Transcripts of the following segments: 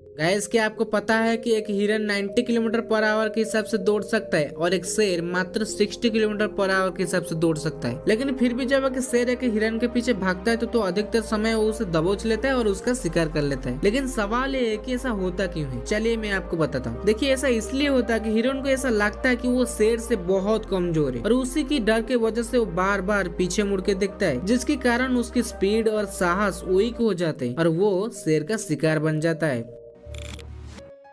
Gas क्या आपको पता है कि एक हिरन 90 किलोमीटर पर आवर के हिसाब से दौड़ सकता है और एक शेर मात्र 60 किलोमीटर पर आवर के हिसाब से दौड़ सकता है। लेकिन फिर भी जब एक शेर एक हिरन के पीछे भागता है तो अधिकतर समय वो उसे दबोच लेता है और उसका शिकार कर लेता है। लेकिन सवाल ये है कि ऐसा होता क्यों है। चलिए मैं आपको बताता हूँ। देखिए ऐसा इसलिए होता है कि हिरन को ऐसा लगता है कि वो शेर से बहुत कमजोर है और उसी की डर के वजह से वो बार बार पीछे मुड़ के देखता है, जिसके कारण उसकी स्पीड और साहस वीक हो जाते हैं और वो शेर का शिकार बन जाता है।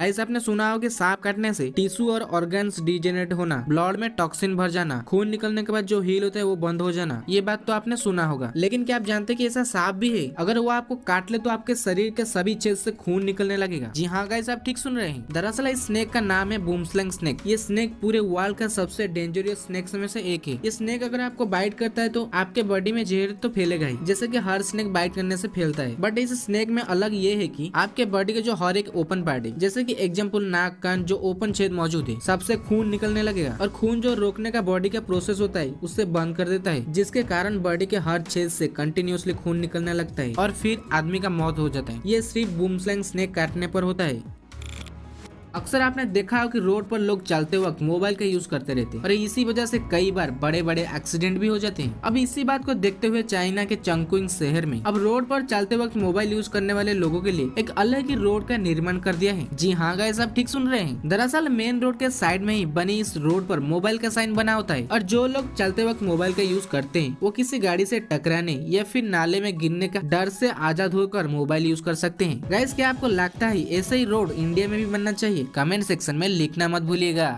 ऐसे आपने सुना हो कि सांप काटने से टिश्यू और ऑर्गन्स डिजेनरेट होना, ब्लड में टॉक्सिन भर जाना, खून निकलने के बाद जो हील होता है वो बंद हो जाना, ये बात तो आपने सुना होगा। लेकिन क्या आप जानते हैं कि ऐसा सांप भी है? अगर वो आपको काट ले तो आपके शरीर के सभी छेद से खून निकलने लगेगा। जी हाँ गाइस, आप ठीक सुन रहे हैं। दरअसल इस स्नेक का नाम है बूमस्लैंग स्नेक। ये स्नेक पूरे वर्ल्ड का सबसे डेंजरस स्नेक में से एक है। ये स्नेक अगर आपको बाइट करता है तो आपके बॉडी में जहर तो फैलेगा ही, जैसे कि हर स्नेक बाइट करने से फैलता है। बट इस स्नेक में अलग ये है कि आपके बॉडी के जो हर एक ओपन पार्ट है, जैसे कि एग्जाम्पल नाक, कान, जो ओपन छेद मौजूद है, सबसे खून निकलने लगेगा और खून जो रोकने का बॉडी का प्रोसेस होता है उससे बंद कर देता है, जिसके कारण बॉडी के हर छेद से कंटिन्यूअसली खून निकलने लगता है और फिर आदमी का मौत हो जाता है। ये सिर्फ बूमस्लैंग स्नेक काटने पर होता है। अक्सर आपने देखा हो कि रोड पर लोग चलते वक्त मोबाइल का यूज करते रहते हैं और इसी वजह से कई बार बड़े बड़े एक्सीडेंट भी हो जाते हैं। अब इसी बात को देखते हुए चाइना के चंगकुइंग शहर में अब रोड पर चलते वक्त मोबाइल यूज करने वाले लोगों के लिए एक अलग ही रोड का निर्माण कर दिया है। जी हाँ गाइस, आप ठीक सुन रहे हैं। दरअसल मेन रोड के साइड में ही बनी इस रोड पर मोबाइल का साइन बना होता है और जो लोग चलते वक्त मोबाइल का यूज करते हैं वो किसी गाड़ी से टकराने या फिर नाले में गिरने का डर से आजाद होकर मोबाइल यूज कर सकते हैं। गाइस क्या आपको लगता है ऐसा ही रोड इंडिया में भी बनना चाहिए? कमेंट सेक्शन में लिखना मत भूलिएगा।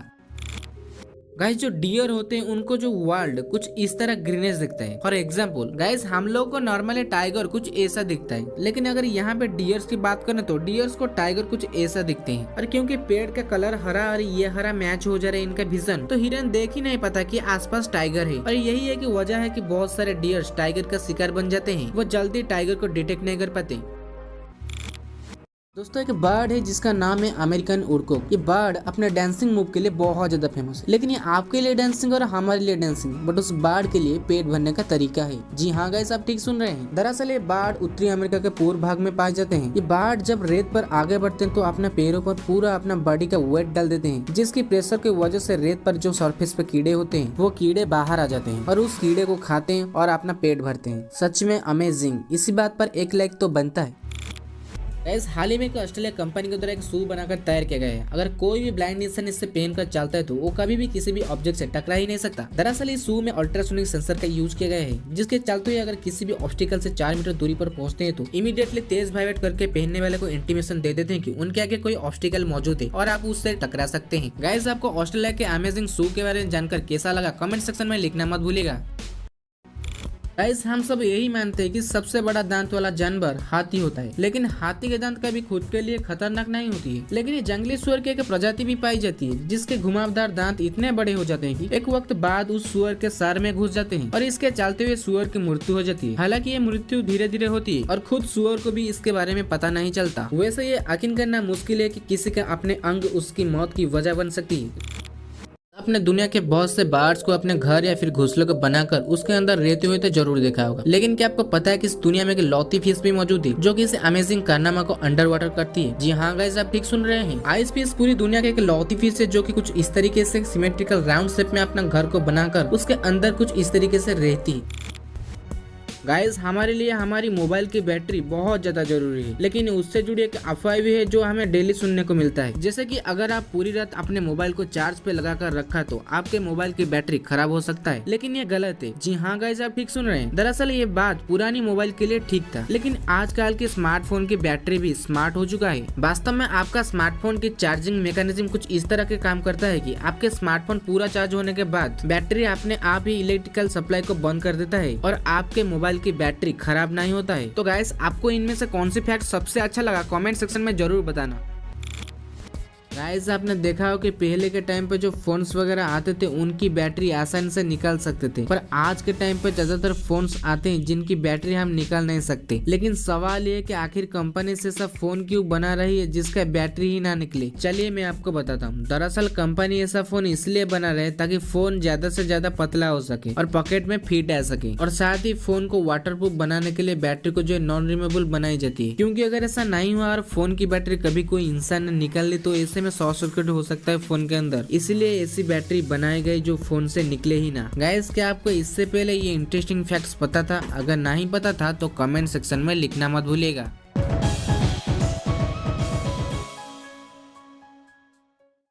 गाइस जो डियर होते हैं उनको जो वर्ल्ड कुछ इस तरह ग्रीनेस दिखता है। फॉर एग्जाम्पल गाइस हम लोग को नॉर्मली टाइगर कुछ ऐसा दिखता है, लेकिन अगर यहाँ पे डियर्स की बात करें तो डियर्स को टाइगर कुछ ऐसा दिखते हैं। और क्योंकि पेड़ का कलर हरा और ये हरा मैच हो जा रहा है इनका विजन, तो हिरन देख ही नहीं पाता कि आसपास टाइगर है। और यही है कि वजह है कि बहुत सारे डियर्स टाइगर का शिकार बन जाते हैं। वो जल्दी टाइगर को डिटेक्ट नहीं कर पाते। दोस्तों एक बर्ड है जिसका नाम है अमेरिकन उड़कोक। ये बर्ड अपने डांसिंग मूव के लिए बहुत ज्यादा फेमस है, लेकिन ये आपके लिए डांसिंग और हमारे लिए डांसिंग, बट उस बर्ड के लिए पेट भरने का तरीका है। जी हाँ गाइस, आप ठीक सुन रहे हैं। दरअसल ये बर्ड उत्तरी अमेरिका के पूर्व भाग में पाए जाते हैं। ये बर्ड जब रेत पर आगे बढ़ते हैं तो अपने पैरों पर पूरा अपना बॉडी का वेट डाल देते हैं, जिसकी प्रेशर की वजह से रेत पर जो सरफेस पे कीड़े होते हैं वो कीड़े बाहर आ जाते हैं और उस कीड़े को खाते हैं और अपना पेट भरते हैं। सच में अमेजिंग। इसी बात पर एक लाइक तो बनता है। हाल ही में एक ऑस्ट्रेलिया कंपनी के द्वारा एक शू बनाकर तैयार किया गया है। अगर कोई भी ब्लाइंड इंसान इससे पहनकर चलता है तो वो कभी भी किसी भी ऑब्जेक्ट से टकरा ही नहीं सकता। दरअसल इस शू में अल्ट्रासोनिक सेंसर का यूज किया गया है, जिसके चलते हुए अगर किसी भी ऑब्स्टिकल से 4 मीटर दूरी पर पहुंचते हैं तो इमीडिएटली तेज वाइब्रेट करके पहनने वाले को इंटीमेशन दे देते हैं कि उनके आगे कोई ऑब्स्टिकल मौजूद है और आप उससे टकरा सकते हैं। गाइस आपको ऑस्ट्रेलिया के अमेजिंग शू के बारे में जानकर कैसा लगा कमेंट सेक्शन में लिखना मत भूलिएगा। गाइस हम सब यही मानते हैं कि सबसे बड़ा दांत वाला जानवर हाथी होता है, लेकिन हाथी के दांत कभी खुद के लिए खतरनाक नहीं होती है। लेकिन ये जंगली सुअर की एक प्रजाति भी पाई जाती है जिसके घुमावदार दांत इतने बड़े हो जाते हैं कि एक वक्त बाद उस सुअर के सर में घुस जाते हैं और इसके चलते हुए सुअर की मृत्यु हो जाती है। हालांकि ये मृत्यु धीरे धीरे होती है और खुद सुअर को भी इसके बारे में पता नहीं चलता। वैसे ये यकीन करना मुश्किल है कि किसी का अपने अंग उसकी मौत की वजह बन सकती है। आपने दुनिया के बहुत से बर्ड्स को अपने घर या फिर घोंसले को बनाकर उसके अंदर रहते हुए तो जरूर देखा होगा, लेकिन क्या आपको पता है कि इस दुनिया में एक लौती फिश भी मौजूद है जो कि इस अमेजिंग कारनामा को अंडर वाटर करती है? जी हाँ गाइस, आप ठीक सुन रहे हैं। आइस फिश पूरी दुनिया के एक लौती फिश है जो कि कुछ इस तरीके से सिमेट्रिकल राउंड शेप में अपना घर को बनाकर उसके अंदर कुछ इस तरीके से रहती है। गाइस हमारे लिए हमारी मोबाइल की बैटरी बहुत ज्यादा जरूरी है, लेकिन उससे जुड़ी एक अफवाह भी है जो हमें डेली सुनने को मिलता है, जैसे कि अगर आप पूरी रात अपने मोबाइल को चार्ज पे लगाकर रखा तो आपके मोबाइल की बैटरी खराब हो सकता है। लेकिन ये गलत है। जी हाँ गाइस, आप ठीक सुन रहे हैं। दरअसल ये बात पुरानी मोबाइल के लिए ठीक था, लेकिन आजकल के स्मार्टफोन की बैटरी भी स्मार्ट हो चुका है। वास्तव में आपका स्मार्टफोन की चार्जिंग मैकेनिज्म कुछ इस तरह के काम करता है कि आपके स्मार्टफोन पूरा चार्ज होने के बाद बैटरी अपने आप ही इलेक्ट्रिकल सप्लाई को बंद कर देता है और आपके मोबाइल की बैटरी खराब नहीं होता है। तो गाइस आपको इनमें से कौन सी फैक्ट सबसे अच्छा लगा कमेंट सेक्शन में जरूर बताना। गाइस आपने देखा हो कि पहले के टाइम पे जो फोन्स वगैरह आते थे उनकी बैटरी आसानी से निकाल सकते थे, पर आज के टाइम पे ज्यादातर फोन्स आते हैं जिनकी बैटरी हम निकाल नहीं सकते। लेकिन सवाल ये है कि आखिर कंपनी से ऐसा फोन क्यों बना रही है जिसका बैटरी ही ना निकले। चलिए मैं आपको बताता हूँ। दरअसल कंपनी ऐसा फोन इसलिए बना रहे ताकि फोन ज्यादा से ज्यादा पतला हो सके और पॉकेट में फिट आ सके, और साथ ही फोन को वाटरप्रूफ बनाने के लिए बैटरी को जो नॉन रिमूवेबल बनाई जाती है, क्योंकि अगर ऐसा नहीं हुआ और फोन की बैटरी कभी कोई इंसान ने निकाल ली तो ऐसे में शॉर्ट सर्किट हो सकता है फोन के अंदर। इसलिए ऐसी बैटरी बनाई गई जो फोन से निकले ही ना। गाइस क्या आपको इससे पहले ये इंटरेस्टिंग फैक्ट्स पता था? अगर नहीं पता था तो कमेंट सेक्शन में लिखना मत भूलिएगा।